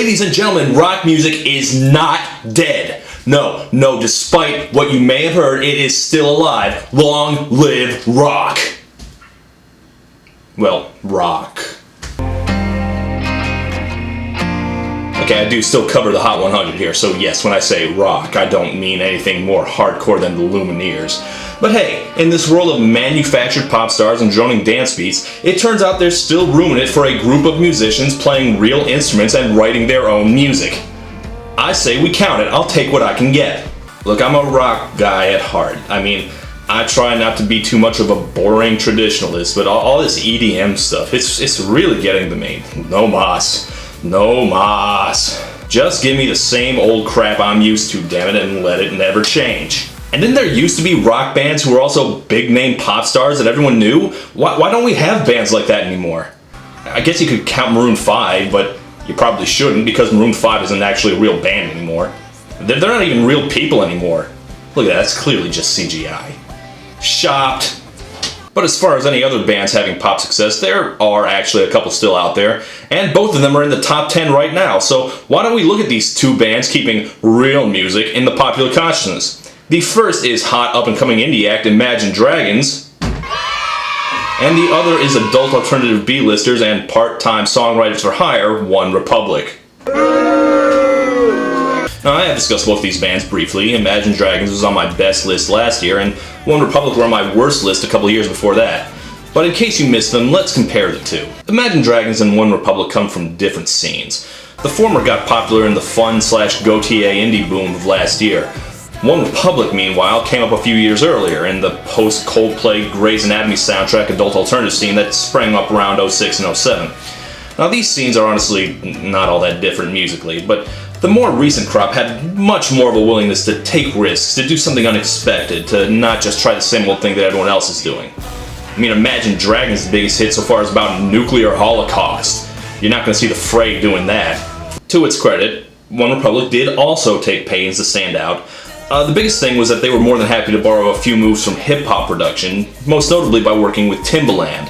ladies and gentlemen, rock music is not dead. No, despite what you may have heard, it is still alive. Long live rock. Well, rock. Okay, I do still cover the Hot 100 here, so yes, when I say rock, I don't mean anything more hardcore than the Lumineers. But hey, in this world of manufactured pop stars and droning dance beats, it turns out there's still room in it for a group of musicians playing real instruments and writing their own music. I say we count it, I'll take what I can get. Look, I'm a rock guy at heart. I mean, I try not to be too much of a boring traditionalist, but all this EDM stuff, it's really getting to me. No mas. No mas. Just give me the same old crap I'm used to, damn it, and let it never change. And then there used to be rock bands who were also big name pop stars that everyone knew. Why don't we have bands like that anymore? I guess you could count Maroon 5, but you probably shouldn't because Maroon 5 isn't actually a real band anymore. They're not even real people anymore. Look at that, that's clearly just CGI. Shopped. But as far as any other bands having pop success, there are actually a couple still out there, and both of them are in the top 10 right now, so why don't we look at these two bands keeping real music in the popular consciousness? The first is hot up-and-coming indie act Imagine Dragons, and the other is adult alternative B-listers and part-time songwriters for hire, OneRepublic. Now, I have discussed both these bands briefly. Imagine Dragons was on my best list last year, and OneRepublic were on my worst list a couple years before that. But in case you missed them, let's compare the two. Imagine Dragons and OneRepublic come from different scenes. The former got popular in the fun/go-TA indie boom of last year. OneRepublic, meanwhile, came up a few years earlier in the post-Coldplay Grey's Anatomy soundtrack adult alternative scene that sprang up around 06 and 07. Now, these scenes are honestly not all that different musically, but the more recent crop had much more of a willingness to take risks, to do something unexpected, to not just try the same old thing that everyone else is doing. I mean, Imagine Dragons' biggest hit so far is about nuclear holocaust. You're not going to see the Fray doing that. To its credit, OneRepublic did also take pains to stand out. The biggest thing was that they were more than happy to borrow a few moves from hip-hop production, most notably by working with Timbaland.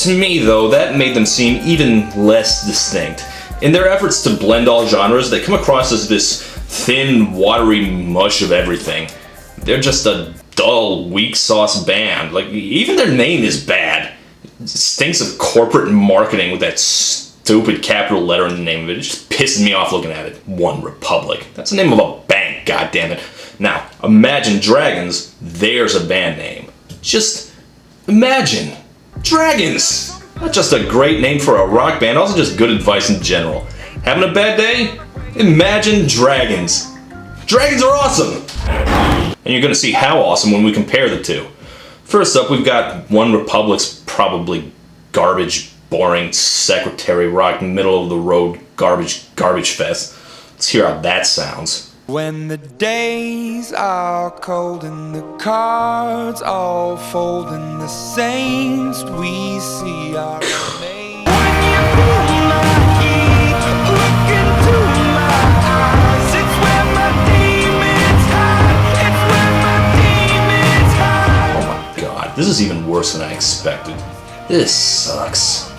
To me, though, that made them seem even less distinct. In their efforts to blend all genres, they come across as this thin, watery mush of everything. They're just a dull, weak sauce band. Like, even their name is bad. It stinks of corporate marketing with that stupid capital letter in the name of it. It just pisses me off looking at it. OneRepublic. That's the name of a bank, goddammit. Now, Imagine Dragons, there's a band name. Just Imagine Dragons. Not just a great name for a rock band, also just good advice in general. Having a bad day? Imagine Dragons. Dragons are awesome! And you're gonna see how awesome when we compare the two. First up, we've got OneRepublic's probably garbage, boring, secretary rock, middle of the road garbage fest. Let's hear how that sounds. When the days are cold and the cards all fold and the saints we see are remain. When you pull my key, look into my eyes. It's where my demons hide. It's where my demons hide. Oh my god, this is even worse than I expected. This sucks.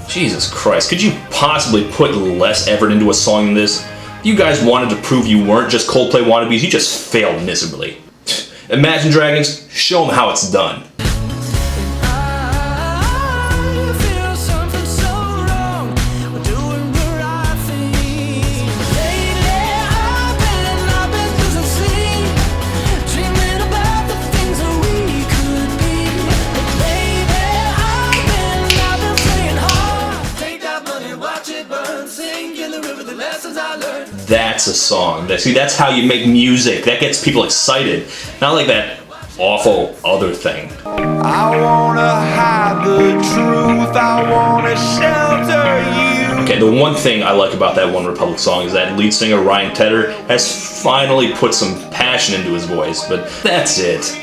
Jesus Christ, could you possibly put less effort into a song than this? If you guys wanted to prove you weren't just Coldplay wannabes, you just failed miserably. Imagine Dragons, show them how it's done. That's a song. See, that's how you make music. That gets people excited. Not like that awful other thing. I wanna hide the truth. I wanna shelter you. Okay, the one thing I like about that OneRepublic song is that lead singer Ryan Tedder has finally put some passion into his voice, but that's it.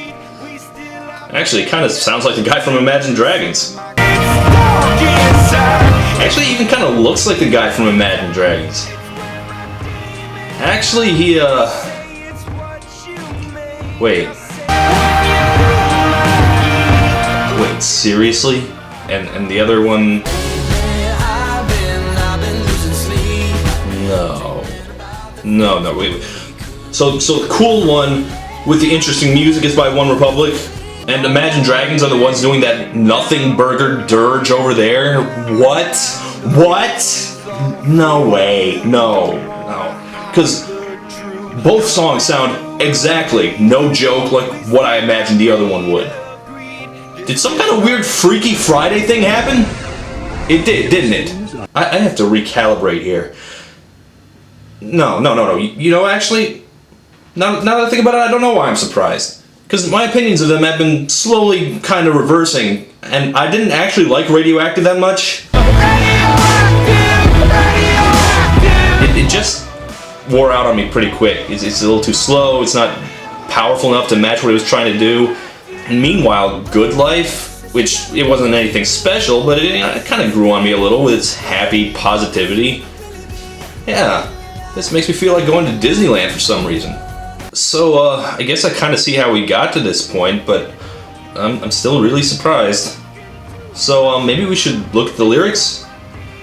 Actually, it kind of sounds like the guy from Imagine Dragons. Actually, he even kind of looks like the guy from Imagine Dragons. Actually, Wait, seriously? And the other one... No, wait. So the cool one with the interesting music is by OneRepublic, and Imagine Dragons are the ones doing that nothing burger dirge over there? What? No way. No. Because both songs sound exactly, no joke, like what I imagined the other one would. Did some kind of weird Freaky Friday thing happen? It did, didn't it? I have to recalibrate here. No. You know, actually, now that I think about it, I don't know why I'm surprised. Because my opinions of them have been slowly kind of reversing, and I didn't actually like Radioactive that much. It just wore out on me pretty quick. It's a little too slow, it's not powerful enough to match what it was trying to do. And meanwhile, Good Life, which it wasn't anything special, but it kind of grew on me a little with its happy positivity. Yeah, this makes me feel like going to Disneyland for some reason. So, I guess I kind of see how we got to this point, but I'm still really surprised. So, maybe we should look at the lyrics?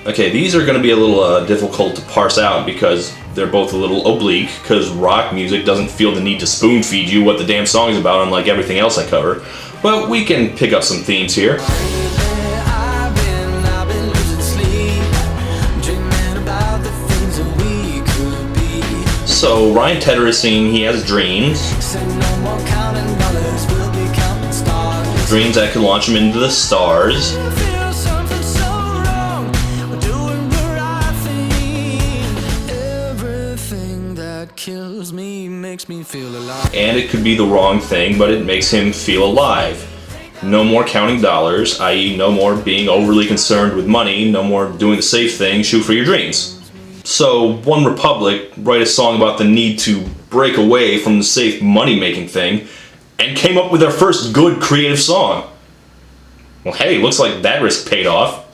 Okay, these are going to be a little difficult to parse out because they're both a little oblique, because rock music doesn't feel the need to spoon feed you what the damn song is about, unlike everything else I cover. But we can pick up some themes here. So Ryan Tedder is singing he has dreams. Dreams that could launch him into the stars. Kills me, makes me feel alive. And it could be the wrong thing, but it makes him feel alive. No more counting dollars, i.e. no more being overly concerned with money, no more doing the safe thing, shoot for your dreams. So OneRepublic write a song about the need to break away from the safe money-making thing, and came up with their first good creative song. Well, hey, looks like that risk paid off.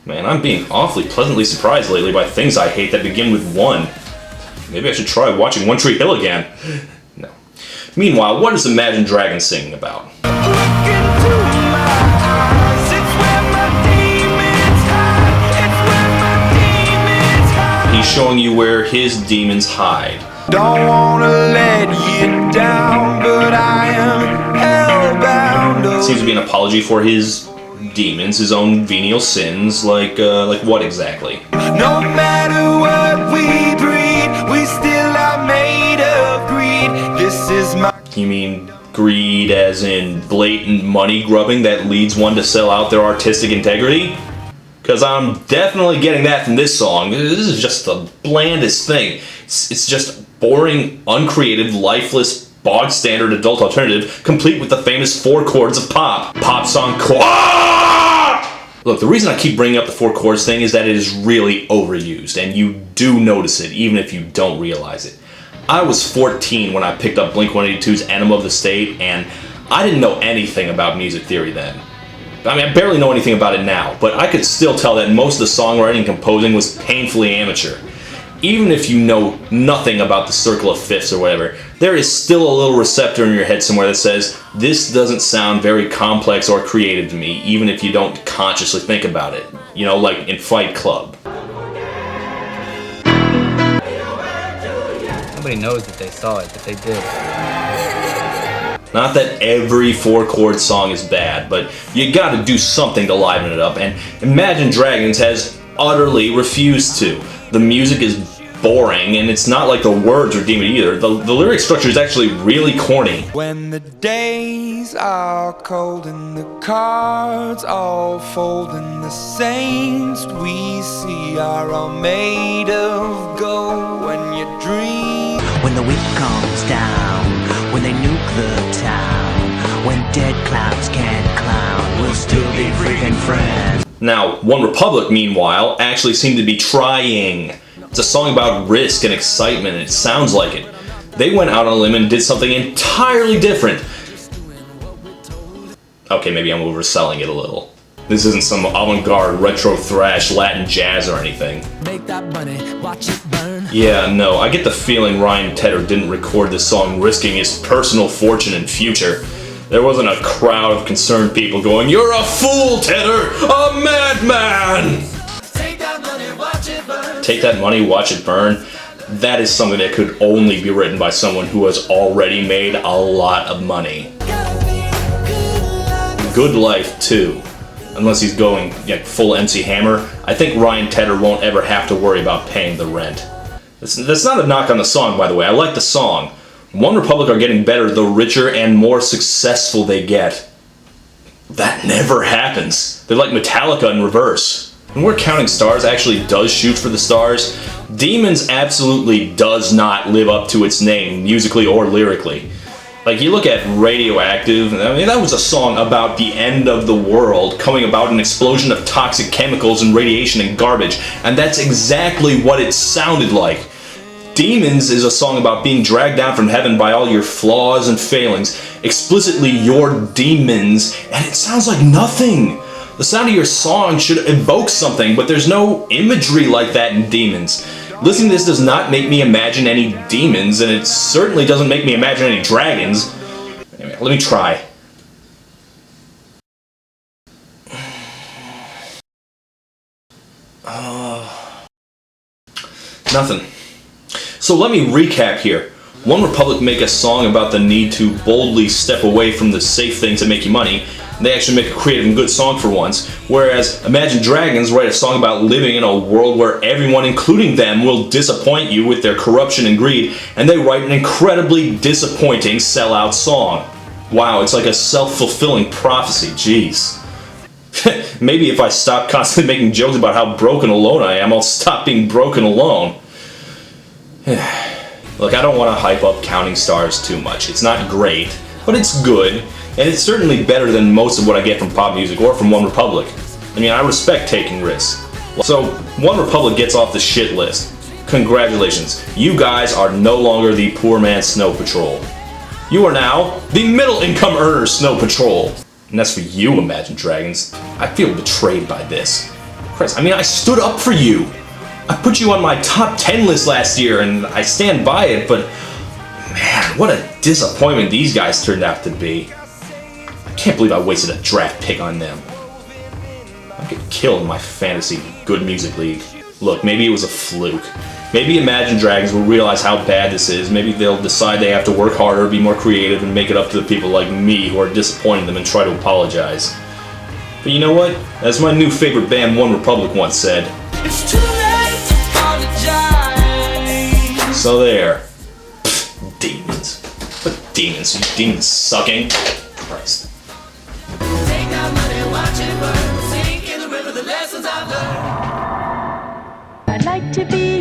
Man, I'm being awfully pleasantly surprised lately by things I hate that begin with one. Maybe I should try watching One Tree Hill again. No. Meanwhile, what is Imagine Dragons singing about? He's showing you where his demons hide. Don't wanna let you down, but I am hellbound. Seems to be an apology for his demons, his own venial sins, like what exactly? No matter what we breed, we still are made of greed. This is my... You mean greed as in blatant money grubbing that leads one to sell out their artistic integrity? Because I'm definitely getting that from this song. This is just the blandest thing. It's just boring, uncreative, lifeless, bog standard adult alternative, complete with the famous 4 chords of pop. Pop song Look, the reason I keep bringing up the 4 chords thing is that it is really overused, and you do notice it, even if you don't realize it. I was 14 when I picked up Blink-182's Enema of the State, and I didn't know anything about music theory then. I mean, I barely know anything about it now, but I could still tell that most of the songwriting and composing was painfully amateur. Even if you know nothing about the circle of fifths or whatever, there is still a little receptor in your head somewhere that says, this doesn't sound very complex or creative to me, even if you don't consciously think about it. You know, like in Fight Club. Nobody knows that they saw it, but they did. Not that every 4 chord song is bad, but you gotta do something to liven it up, and Imagine Dragons has utterly refused to. The music is boring, and it's not like the words are deemed either. The lyric structure is actually really corny. When the days are cold and the cards all fold and the saints we see are all made of gold. When you dream, when the whip comes down, when they nuke the town, when dead clowns can't clown, we'll still be freaking friends. Now, OneRepublic, meanwhile, actually seemed to be trying. It's a song about risk and excitement, and it sounds like it. They went out on a limb and did something entirely different. Okay, maybe I'm overselling it a little. This isn't some avant-garde retro thrash Latin jazz or anything. make that money, watch it burn. Yeah, no, I get the feeling Ryan Tedder didn't record this song risking his personal fortune and future. There wasn't a crowd of concerned people going, "You're a fool, Tedder! A madman!" Take that money, watch it burn. take that money, watch it burn, that is something that could only be written by someone who has already made a lot of money. Good Life, too. Unless he's going full MC Hammer, I think Ryan Tedder won't ever have to worry about paying the rent. That's not a knock on the song, by the way. I like the song. OneRepublic are getting better the richer and more successful they get. That never happens. They're like Metallica in reverse. And where Counting Stars actually does shoot for the stars, Demons absolutely does not live up to its name, musically or lyrically. Like, you look at Radioactive, I mean, that was a song about the end of the world, coming about an explosion of toxic chemicals and radiation and garbage, and that's exactly what it sounded like. Demons is a song about being dragged down from heaven by all your flaws and failings, explicitly your demons, and it sounds like nothing. The sound of your song should evoke something, but there's no imagery like that in Demons. Listening to this does not make me imagine any demons, and it certainly doesn't make me imagine any dragons. Anyway, let me try. Nothing. So let me recap here. OneRepublic make a song about the need to boldly step away from the safe things that make you money. They actually make a creative and good song for once, whereas Imagine Dragons write a song about living in a world where everyone, including them, will disappoint you with their corruption and greed, and they write an incredibly disappointing sellout song. Wow, it's like a self-fulfilling prophecy, jeez. Maybe if I stop constantly making jokes about how broken alone I am, I'll stop being broken alone. Look, I don't want to hype up Counting Stars too much. It's not great, but it's good. And it's certainly better than most of what I get from pop music or from OneRepublic. I mean, I respect taking risks. So, OneRepublic gets off the shit list. Congratulations. You guys are no longer the poor man's Snow Patrol. You are now the middle-income earner Snow Patrol. And that's for you, Imagine Dragons. I feel betrayed by this. Christ, I mean, I stood up for you. I put you on my top 10 list last year, and I stand by it, but man, what a disappointment these guys turned out to be. I can't believe I wasted a draft pick on them. I get killed in my fantasy good music league. Look, maybe it was a fluke. Maybe Imagine Dragons will realize how bad this is. Maybe they'll decide they have to work harder, be more creative, and make it up to the people like me who are disappointing them and try to apologize. But you know what? As my new favorite band OneRepublic once said, It's too late to apologize. so there. Pfft, demons. What demons? You demons sucking? Christ. Take that money, watch it burn. Sink in the river, the lessons I've learned. I'd like to be